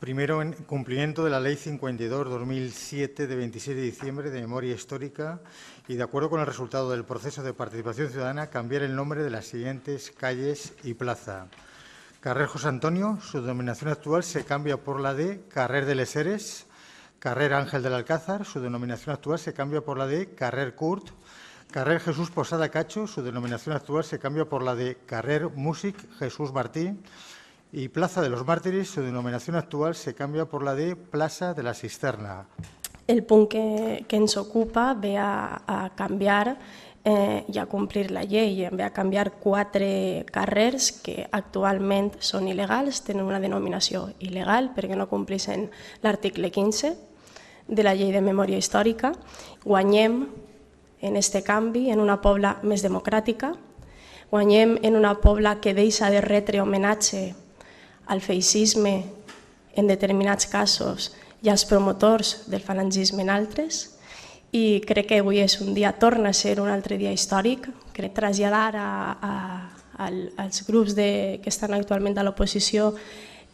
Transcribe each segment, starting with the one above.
Primero, en cumplimiento de la Ley 52/2007 de 26 de diciembre de memoria histórica y de acuerdo con el resultado del proceso de participación ciudadana, cambiar el nombre de las siguientes calles y plaza. Carrer José Antonio, su denominación actual se cambia por la de Carrer de les Heres. Carrer Ángel del Alcázar, su denominación actual se cambia por la de Carrer Curt. Carrer Jesús Posada Cacho, su denominación actual se cambia por la de Carrer Músic Jesús Martí. Y Plaza de los Mártires, su denominación actual se cambia por la de Plaça de la Cisterna. El punt que ens ocupa ve a canviar i a complir la llei, ve a canviar 4 carrers que actualment són il·legals, tenen una denominació il·legal perquè no compleixen l'article 15 de la llei de memòria històrica. Guanyem en aquest canvi en una pobla més democràtica, guanyem en una pobla que deixa de retre homenatge al feixisme en determinats casos i als promotors del falangisme en altres, i crec que avui és un dia, torna a ser un altre dia històric. Crec traslladar als grups que estan actualment a l'oposició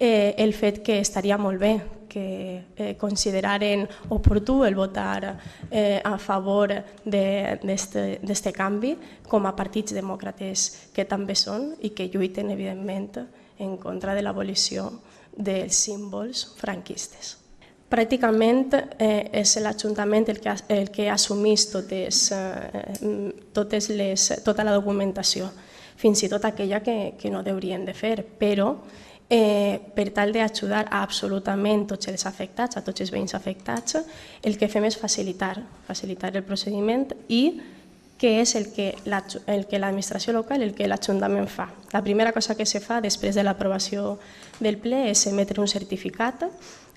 el fet que estaria molt bé que consideraren oportú el votar a favor d'aquest canvi com a partits demòcrates que també són i que lluiten evidentment en contra de l'abolició dels símbols franquistes. Pràcticament és l'Ajuntament el que assumeix tota la documentació, fins i tot aquella que no haurien de fer, però per tal d'ajudar a absolutament tots els afectats, a tots els veïns afectats, el que fem és facilitar el procediment i que és el que l'administració local, el que l'Ajuntament fa. La primera cosa que se fa després de l'aprovació del ple és emetre un certificat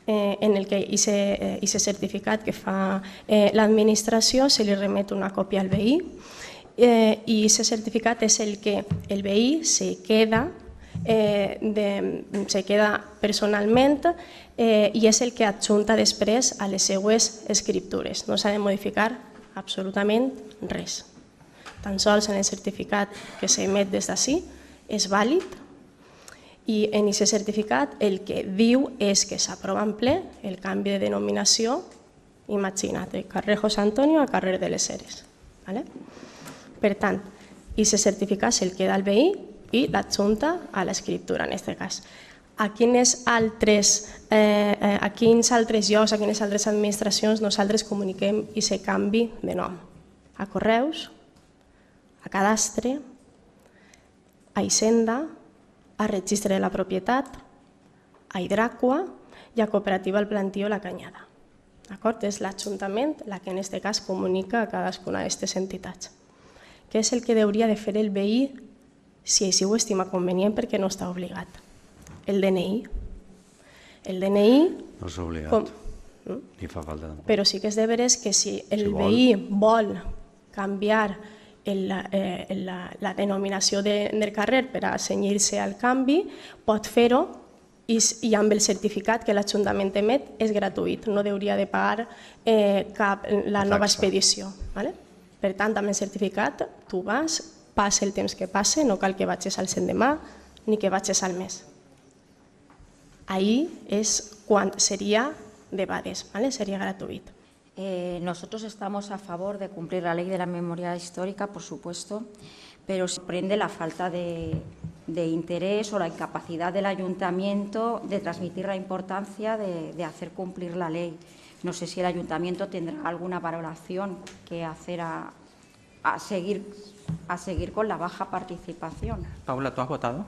en el que aquest certificat que fa l'administració se li remet una còpia al veí i aquest certificat és el que el veí se queda personalment i és el que adjunta després a les seues escriptures. No s'ha de modificar absolutament res. Tan sols en el certificat que s'emet des d'ací és vàlid i en aquest certificat el que diu és que s'aprova en ple el canvi de denominació, imagina't, de carrer José Antonio a carrer de les Heres. Per tant, aquest certificat se'l queda al veí i l'adjunta a l'escriptura en aquest cas. A quins altres llocs, a quines altres administracions nosaltres comuniquem aquest canvi de nom? A Correus, a Cadastre, a Hisenda, a Registre de la Propietat, a Hidracua i a Cooperativa El Plantío La Canyada. És l'Ajuntament el que en aquest cas comunica a cadascuna d'aquestes entitats. Què és el que hauria de fer el veí si així ho estima convenient perquè no està obligat? El DNI. El DNI... No és obligat, ni fa falta. Però sí que és de veres que si el veí vol canviar la denominació del carrer per a cenyir-se al canvi, pot fer-ho i amb el certificat que l'Ajuntament emet és gratuït, no hauria de pagar la nova expedició. Per tant, amb el certificat tu vas, passa el temps que passe, no cal que vagis al l'endemà ni que vagis al mes. Ahí és quan seria de bades, seria gratuït. Nosotros estamos a favor de cumplir la ley de la memoria histórica, por supuesto, pero sorprende la falta de interés o la incapacidad del ayuntamiento de transmitir la importancia de hacer cumplir la ley. No sé si el ayuntamiento tendrá alguna valoración que hacer a seguir con la baja participación. Paula, ¿tú has votado?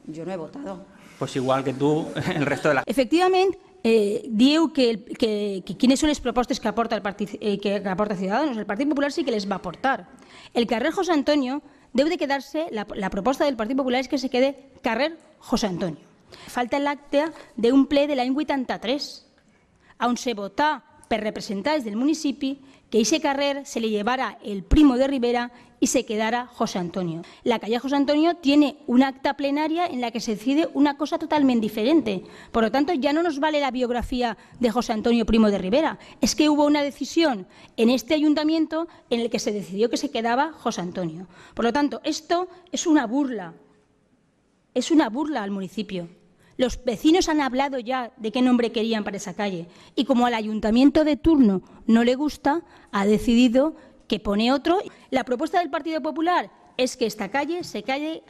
Yo no he votado. Pues igual que tú, el resto de la... Efectivament, diu que quines són les propostes que aporta Ciudadanos. El Partit Popular sí que les va aportar. El carrer José Antonio deu de quedar-se, la proposta del Partit Popular és que se quede carrer José Antonio. Falta l'acte d'un ple de l'any 83, on se votà per representants del municipi que a aquest carrer se le llevara el Primo de Rivera y se quedara José Antonio. La calle José Antonio tiene una acta plenaria en la que se decide una cosa totalmente diferente. Por lo tanto, ya no nos vale la biografía de José Antonio Primo de Rivera. Es que hubo una decisión en este ayuntamiento en el que se decidió que se quedaba José Antonio. Por lo tanto, esto es una burla. Es una burla al municipio. Los vecinos han hablado ya de qué nombre querían para esa calle y como al ayuntamiento de turno no le gusta, ha decidido que pone otro. La propuesta del Partido Popular es que esta calle se calle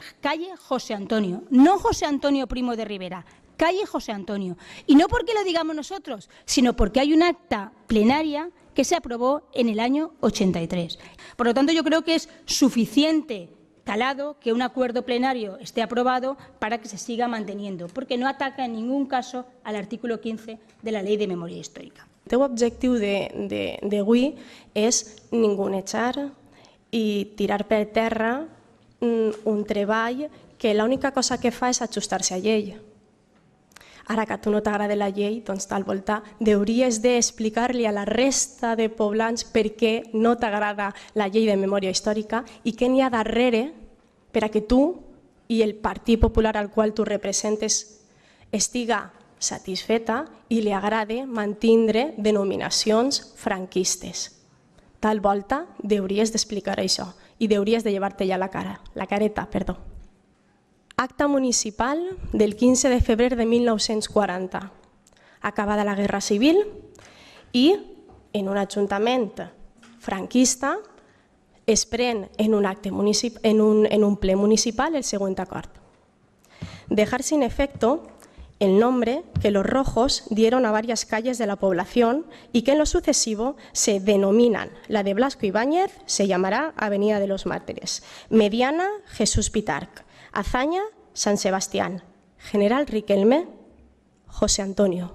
José Antonio, no José Antonio Primo de Rivera, calle José Antonio. Y no porque lo digamos nosotros, sino porque hay un acta plenaria que se aprobó en el año 83. Por lo tanto, yo creo que es suficiente calado que un acuerdo plenario esté aprobado para que se siga manteniendo, porque no ataca en ningún caso al artículo 15 de la Ley de Memoria Histórica. El teu objectiu d'avui és ningunejar i tirar per terra un treball que l'única cosa que fa és ajustar-se a llei. Ara que a tu no t'agrada la llei, doncs tal volta hauries d'explicar-li a la resta de poblans per què no t'agrada la llei de memòria històrica i què n'hi ha darrere per a que tu i el Partit Popular al qual tu representes estiga satisfeta i li agrade mantindre denominacions franquistes. Tal volta hauries d'explicar això i hauries de llevar-te ja la careta. Acta municipal del 15 de febrer de 1940, acabada la Guerra Civil i en un ajuntament franquista es pren en un ple municipal el següent acord. Dejar sin efecto el nombre que los rojos dieron a varias calles de la población y que en lo sucesivo se denominan. La de Blasco Ibáñez se llamará Avenida de los Mártires, Mediana Jesús Pitarch, Azaña, San Sebastián, General Riquelme, José Antonio.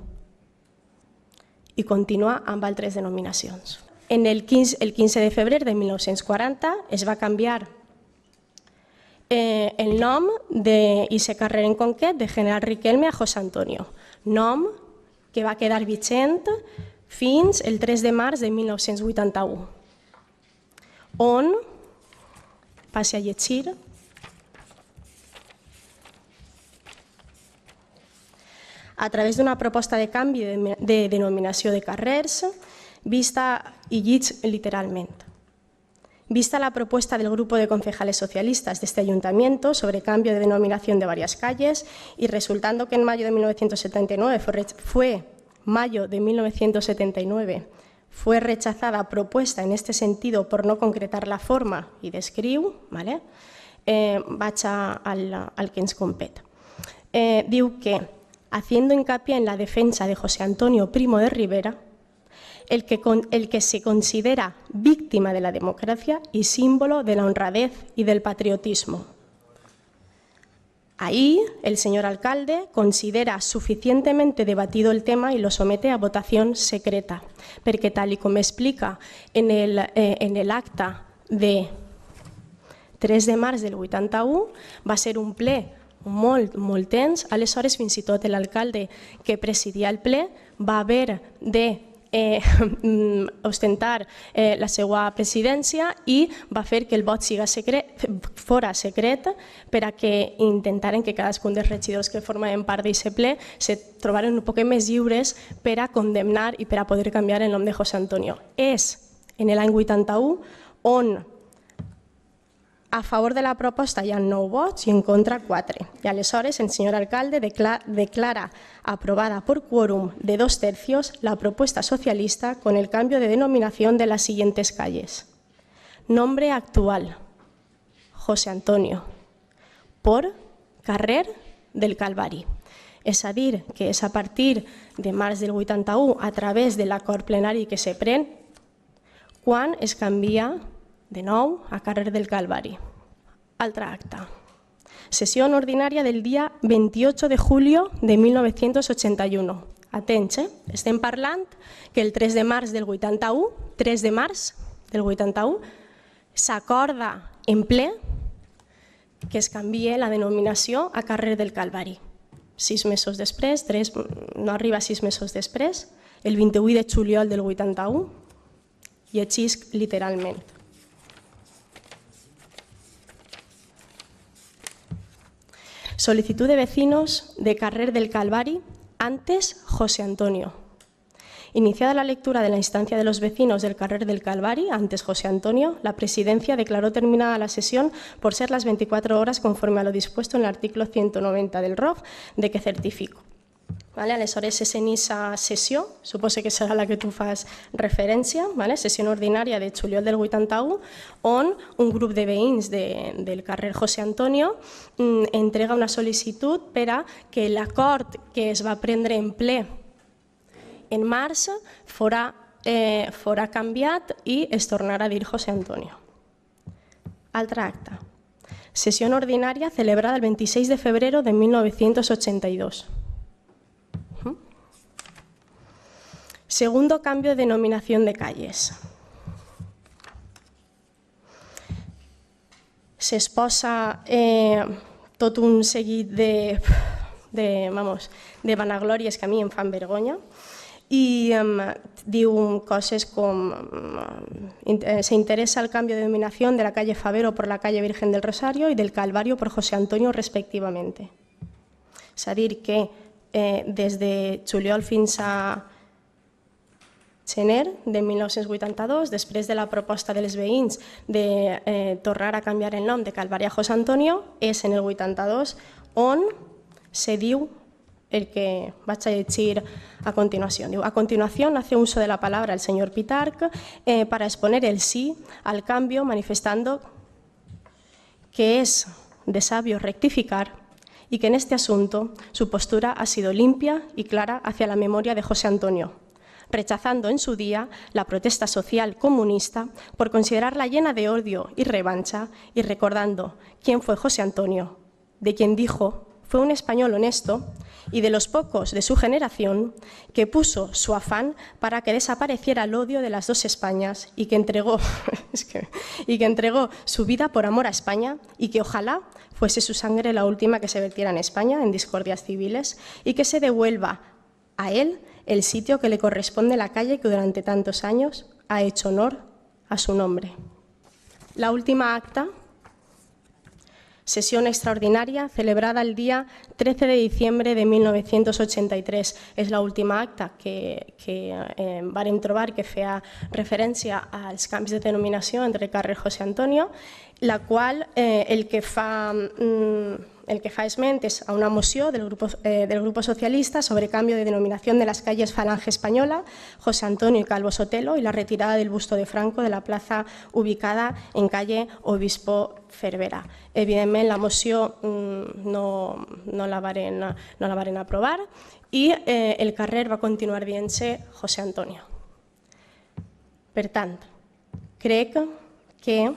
I continua amb altres denominacions. El 15 de febrer de 1940 es va canviar el nom d'Ixe carrer en concret de General Riquelme a José Antonio, nom que va quedar vigent fins el 3 de març de 1981, on, passi a llegir, a través d'una proposta de canvi de denominació de carrers, vista, y llig literalment, vista la propuesta del grupo de concejales socialistas de este ayuntamiento sobre cambio de denominación de varias calles y resultando que en mayo de 1979 fue rechazada propuesta en este sentido por no concretar la forma y descriu, vaig al que ens compet. Diu que haciendo hincapié en la defensa de José Antonio Primo de Rivera, el que se considera víctima de la democracia y símbolo de la honradez y del patriotismo. Ahí, el señor alcalde considera suficientemente debatido el tema y lo somete a votación secreta, porque tal y como explica en el acta de 3 de març del 81, va ser un ple molt tens. Aleshores, fins i tot l'alcalde que presidia el ple va haver de ostentar la seva presidència i va fer que el vot fora secret per a que intentaren que cadascun dels regidors que formaven part d'aquest ple se trobaren un poc més lliures per a condemnar i per a poder canviar el nom de José Antonio. És en l'any 81 on a favor de la proposta hi ha 9 vots i en contra 4. Y aleshores el señor alcalde declara aprobada por quórum de 2 tercios la propuesta socialista con el cambio de denominación de las siguientes calles. Nombre actual, José Antonio, por Carrer del Calvari. És a dir, que és a partir de març del 81, a través de l'acord plenari que se pren, quan es canvia de nou a Carrer del Calvari. Altra acta. Sesión ordinaria del día 28 de julio de 1981. Atents, estem parlant que el 3 de març del 81, s'acorda en ple que es canvie la denominació a Carrer del Calvari. 6 mesos després, no arriba a 6 mesos després, el 28 de juliol del 81, i així literalment. Solicitud de vecinos de Carrer del Calvari, antes José Antonio. Iniciada la lectura de la instancia de los vecinos del carrer del Calvari, antes José Antonio, la presidencia declaró terminada la sesión por ser las 24 horas conforme a lo dispuesto en el artículo 190 del ROF, de que certifico. Vale? Aleshores és en aquesta sessió, suposo que serà la que tu fas referència, vale? Sessió ordinària de juliol del 81, on un grup de veïns del carrer José Antonio entrega una sol·licitud per a que l'acord que es va prendre en ple en març fora canviat i es tornarà a dir José Antonio. Altra acta. Sessió ordinària celebrada el 26 de febrero de 1982. Segundo cambio de denominación de calles. Se exposa tot un seguit de vanaglòries que a mi em fan vergonya i diu coses com se interesa el cambio de denominación de la calle Favero por la calle Virgen del Rosario y del Calvario por José Antonio respectivamente. És a dir que des de juliol fins a gener de 1982, després de la proposta dels veïns de tornar a canviar el nom de Calvari a José Antonio, és en el 82 on se diu el que vaig a llegir a continuación. Diu, a continuación hace uso de la palabra el señor Pitarch para exponer el sí al cambio, manifestando que es de sabio rectificar y que en este asunto su postura ha sido limpia y clara hacia la memoria de José Antonio, rechazando en su día la protesta social comunista por considerarla llena de odio y revancha y recordando quién fue José Antonio, de quien dijo fue un español honesto y de los pocos de su generación que puso su afán para que desapareciera el odio de las dos Españas y que entregó su vida por amor a España y que ojalá fuese su sangre la última que se vertiera en España en discordias civiles y que se devuelva a él el sitio que le corresponde a la calle que durante tantos años ha hecho honor a su nombre. La última acta, sesión extraordinaria celebrada el día 13 de diciembre de 1983. És l'última acta que vàrem trobar que feia referència als canvis de denominació entre el carrer José Antonio, la qual el que fa esment és a una moció del Grupo Socialista sobre cambio de denominación de las calles Falange Española, José Antonio y Calvo Sotelo y la retirada del busto de Franco de la plaza ubicada en calle Obispo Cervera. Evidentment, la moció no la varen aprovar i el carrer va continuar dient-se José Antonio. Per tant, crec que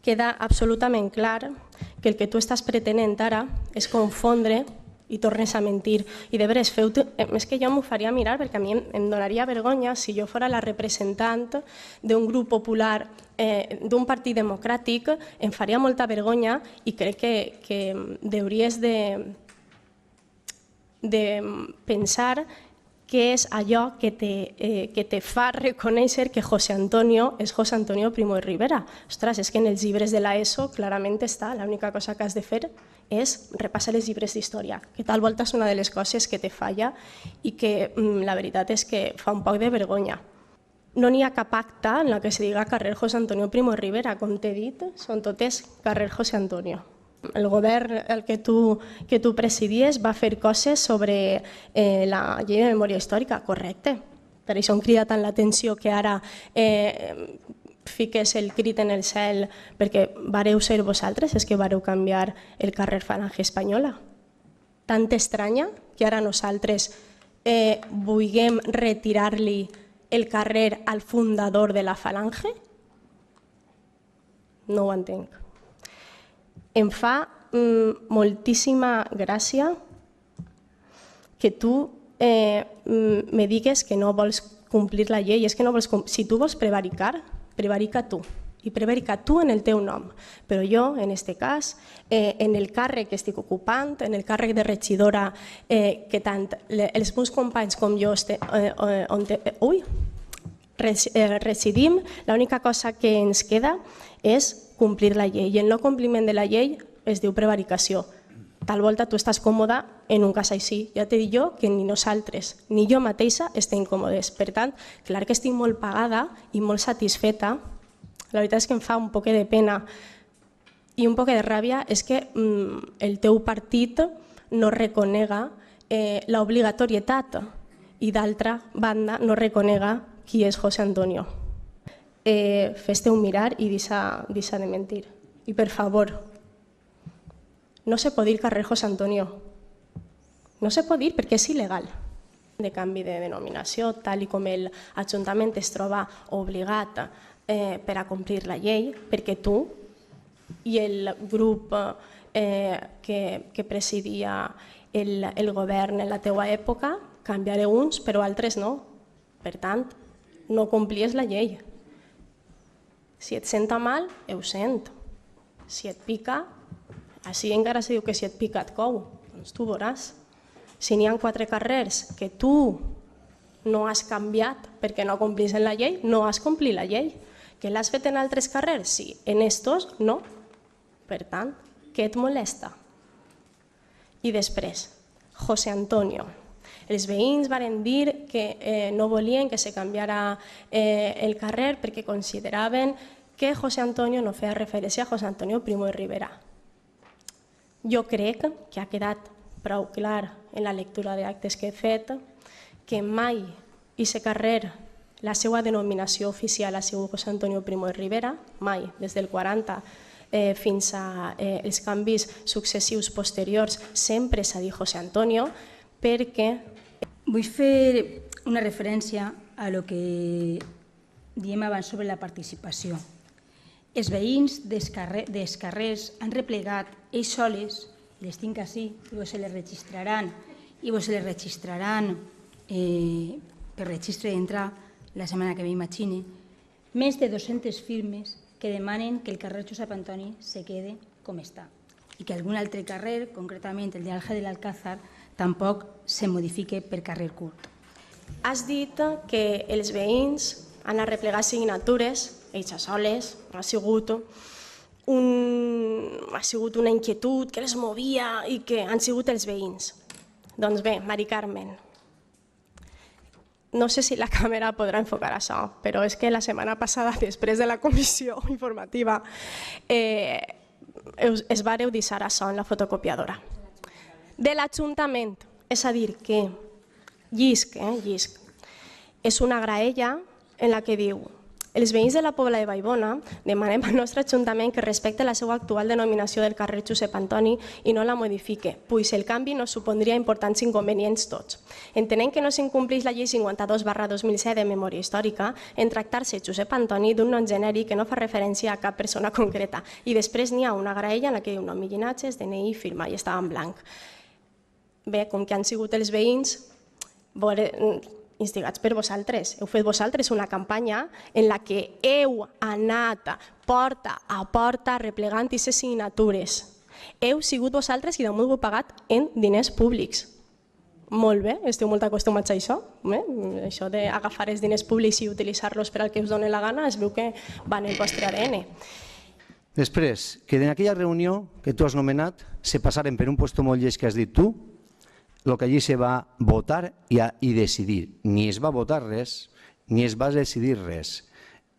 queda absolutament clar que el que tu estàs pretenent ara és confondre i tornes a mentir. I de veres, és que jo m'ho faria mirar perquè a mi em donaria vergonya si jo fora la representant d'un grup popular, d'un partit democràtic, em faria molta vergonya i crec que hauries de pensar què és allò que te fa reconèixer que José Antonio és José Antonio Primo de Rivera. Ostres, és que en els llibres de l'ESO clarament està, l'única cosa que has de fer és repassar els llibres d'història, que tal volta és una de les coses que te falla i que la veritat és que fa un poc de vergonya. No n'hi ha cap acta en la que se diga carrer José Antonio Primo de Rivera, com t'he dit, són totes carrer José Antonio. El govern que tu presidies va fer coses sobre la llei de memòria històrica, correcte. Per això em crida tant l'atenció que ara fiques el crit en el cel perquè vareu ser vosaltres els que vareu canviar el carrer Falange Espanyola. Tant estranya que ara nosaltres vulguem retirar-li el carrer al fundador de la Falange? No ho entenc. Em fa moltíssima gràcia que tu me digues que no vols complir la llei. És que no vols si tu vols prevaricar, prevarica tu. I prevarica tu en el teu nom. Però jo, en aquest cas, en el càrrec que estic ocupant, en el càrrec de regidora, que tant els meus companys com jo residim, l'única cosa que ens queda és complir la llei. I el no compliment de la llei es diu prevaricació. tal volta tu estàs còmoda en un cas així. Ja t'he dit jo que ni nosaltres ni jo mateixa estem còmodes. Per tant, clar que estic molt pagada i molt satisfeta. La veritat és que em fa un poc de pena i un poc de ràbia és que el teu partit no reconega l'obligatorietat i d'altra banda no reconega qui és José Antonio. Fes-te un mirar i deixa de mentir. I per favor, no se pot dir carrer José Antonio. No se pot dir perquè és il·legal. De canvi de denominació, tal com l'Ajuntament es troba obligat per a complir la llei, perquè tu i el grup que presidia el govern en la teua època canviareu uns però altres no. Per tant, no complies la llei. Si et senta mal, ho sent. Si et pica, així encara se diu que si et pica et cou, doncs tu veuràs. Si n'hi ha 4 carrers que tu no has canviat perquè no complis en la llei, no has complit la llei. Que l'has fet en altres carrers? Sí. En estos, no. Per tant, què et molesta? I després, José Antonio. Els veïns varen dir que no volien que se canviara el carrer perquè consideraven que José Antonio no feia referència a José Antonio Primo de Rivera. Jo crec que ha quedat prou clar en la lectura d'actes que he fet que mai aquest carrer, la seva denominació oficial ha sigut José Antonio Primo de Rivera, mai, des del 40 fins als canvis successius posteriors, sempre s'ha dit José Antonio, perquè... Vull fer una referència a lo que diem abans sobre la participació. Els veïns dels carrers han replegat ells soles, les tinc així, i vos se les registraran, per registre d'entrar la setmana que ve, imagine, més de 200 firmes que demanen que el carrer Josep Antoni se quede com està i que algun altre carrer, concretament el d'Alge de l'Alcázar, tampoc se modifique per carrer curt. Has dit que els veïns han arreplegat signatures, ells a soles, ha sigut una inquietud que les movia i que han sigut els veïns. Doncs bé, Mari Carmen, no sé si la càmera podrà enfocar això, però és que la setmana passada, després de la comissió informativa, es vareu deixar això en la fotocopiadora. De l'Ajuntament, és a dir, que Llisc és una graella en la que diu els veïns de la Pobla de Vallbona demanem al nostre Ajuntament que respecte la seva actual denominació del carrer Josep Antoni i no la modifique, pues el canvi no supondria importants inconvenients tots. Entenent que no s'incompleix la llei 52/2007 de memòria històrica en tractar-se Josep Antoni d'un nom genèric que no fa referència a cap persona concreta. I després n'hi ha una graella en la que diu nom i llinatges, DNI, firma, i estava en blanc. Bé, com que han sigut els veïns instigats per vosaltres, heu fet vosaltres una campanya en la que heu anat porta a porta replegant aquestes signatures. Heu sigut vosaltres qui damunt ho heu pagat en diners públics. Molt bé, esteu molt acostumats a això. Això d'agafar els diners públics i utilitzar-los per al que us doni la gana, es veu que va en el vostre ADN. Després, que en aquella reunió que tu has nomenat se passaren per un puesto molt lleig que has dit tu, el que allí se va votar i decidir. Ni es va votar res, ni es va decidir res.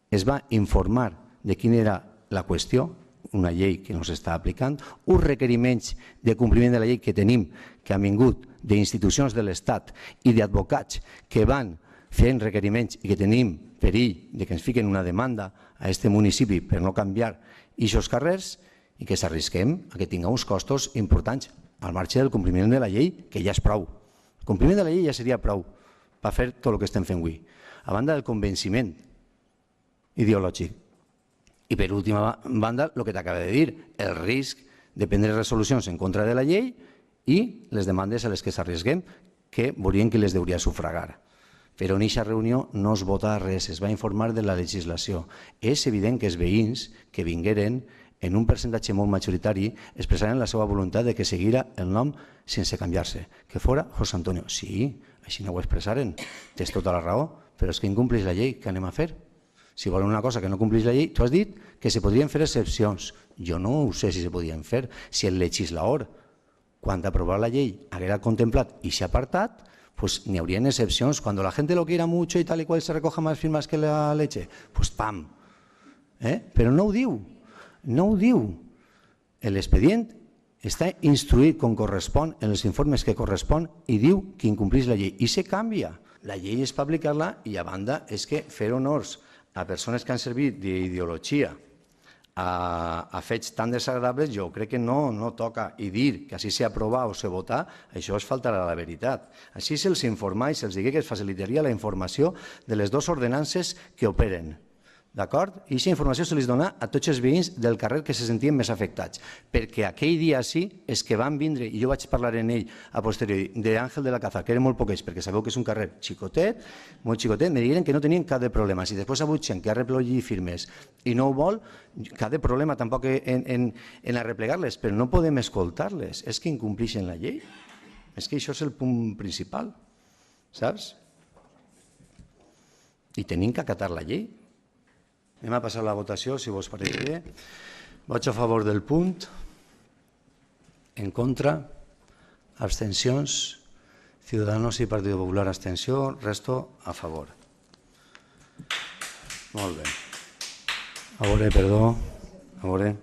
Es va informar de quina era la qüestió, una llei que no s'està aplicant, uns requeriments de compliment de la llei que tenim, que han vingut d'institucions de l'Estat i d'advocats que van fent requeriments i que tenim perill de que ens fiquen una demanda a aquest municipi per no canviar aquests carrers i que s'arrisquem a que tinguem uns costos importants al marge del compliment de la llei, que ja és prou. El compliment de la llei ja seria prou per fer tot el que estem fent avui. A banda del convenciment ideològic. I per última banda, el que t'acaba de dir, el risc de prendre resolucions en contra de la llei i les demandes a les que s'arrisquem, que veurien que les hauria sufragar. Però en aquesta reunió no es vota res, es va informar de la legislació. És evident que els veïns que vingueren en un percentatge molt majoritari expressaren la seva voluntat de que seguira el nom sense canviar-se, que fora José Antonio. Sí, així no ho expressaren, tens tota la raó, però és que incompleix la llei, què anem a fer? Si volen una cosa que no compleix la llei, tu has dit que se podrien fer excepcions. Jo no ho sé si se podien fer, si el legislador quan aprovar la llei haguera contemplat i s'ha apartat, pues n'hi haurien excepcions. Cuando la gente lo quiera mucho y tal y cual se recoja más firmas que la leche, pues pam. Però no ho diu, no ho diu. L'expedient està instruït com correspon en els informes que correspon i diu que incomplís la llei. I se canvia. La llei és per aplicar-la i a banda és que fer honors a persones que han servit d'ideologia a fets tan desagradables, jo crec que no toca. I dir que així s'aprova o se vota, això és faltar a la veritat. Així se'ls informa i se'ls digui que es facilitaria la informació de les dues ordenances que operen. D'acord? I aquesta informació se li dona a tots els veïns del carrer que se sentien més afectats. Perquè aquell dia sí és que van vindre, i jo vaig parlar en ell a posteriori, d'Àngel de la Caza, que eren molt poquets, perquè sabeu que és un carrer xicotet, molt xicotet, me digueren que no tenien cap de problema. Si després ha hagut gent que ha replogit firmes i no ho vol, cap de problema tampoc en arreplegar-les, però no podem escoltar-les. És que incomplixen la llei. És que això és el punt principal, saps? I tenim que acatar la llei. Anem a passar la votació, si vos pareix bé. Vots a favor del punt. En contra. Abstencions. Ciudadanos i Partit Popular abstenció. Resto a favor. Molt bé. A veure, perdó. A veure.